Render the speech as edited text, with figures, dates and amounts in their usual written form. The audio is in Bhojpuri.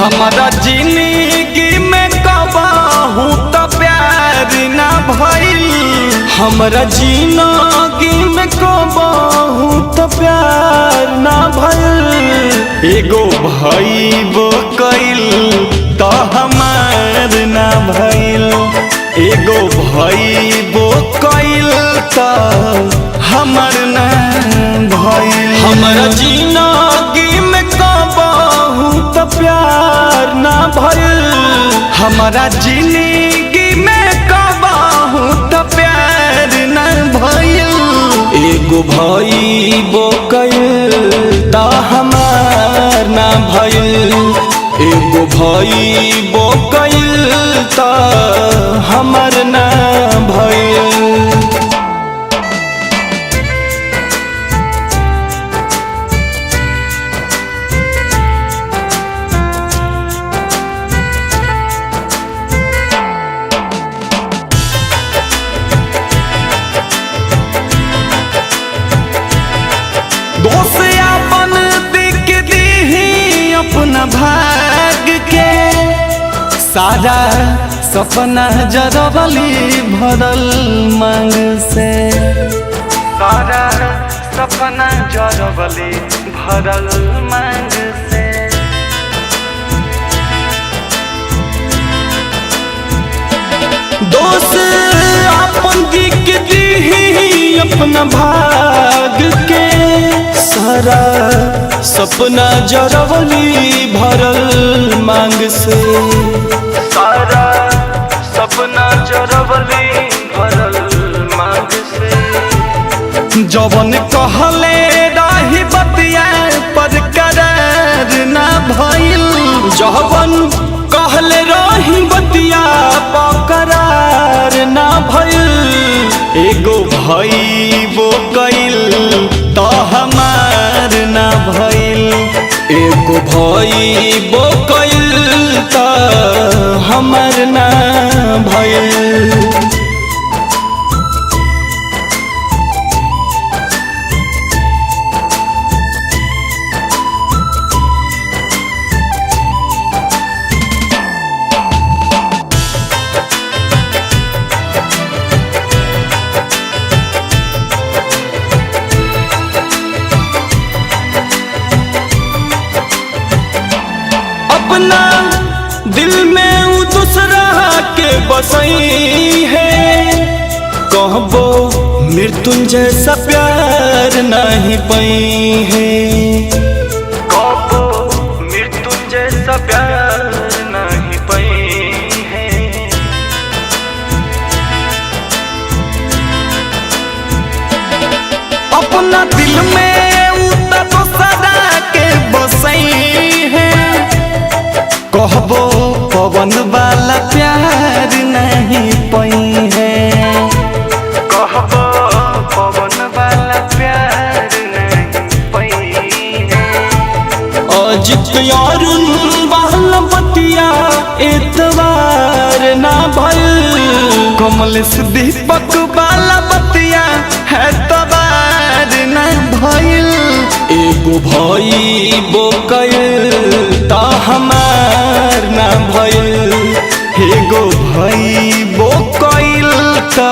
हमारा जिंदगी में कबाहू तो प्यार ना भइल। हमारा जिंदगी में कबाहू तो प्यार ना भइल। एगो भइबो कइल तो हमार ना भइल। एगो भइबो कइल तो हमार ना भइल। हमारा जिंदगी में कबाहू तो प्यार ना भइल। हमारा जिंदगी में कबाहू तो प्यार ना भइल। एगो भइबो कइल तो हमार ना भइल। एगो भइबो कइल तो हमार ना भइल। दोस्त अपन दिख दी अपना भाग के। सारा सपना जरवली भरल मांग से। सारा सपना जरवली भरल मांग से। दोस्त अपन दिख दी अपना भाग के। सारा सपना जरवली भरल मांग से। सारा सपना जरवली भरल मांग से। जवन कहले रही बतिया पर करार ना भइल। जवन कहले रही बतिया पर करार ना भइल। एगो भइबो कइल तो हमार ना भइल। एगो भइबो कइल तो हमार ना भइल। अपना दिल में वो दूसरा के बसई है। कहबो मृत्युंजय सा प्यार नहीं पई है। कहबो मृत्युंजय सा प्यार नहीं पई है। अपना दिल में वो दूसरा के बसई है। कहबो पवन वाला प्यार नहीं पई है। कहबो पवन वाला प्यार नहीं पई है। अजित अरुण वाला बतिया एतवार ना भइल। कमलेश दीपक वाला बतिया एतवार ना भइल। एगो भइबो कइल तो हमार ना भइल। एगो भइबो कइल तो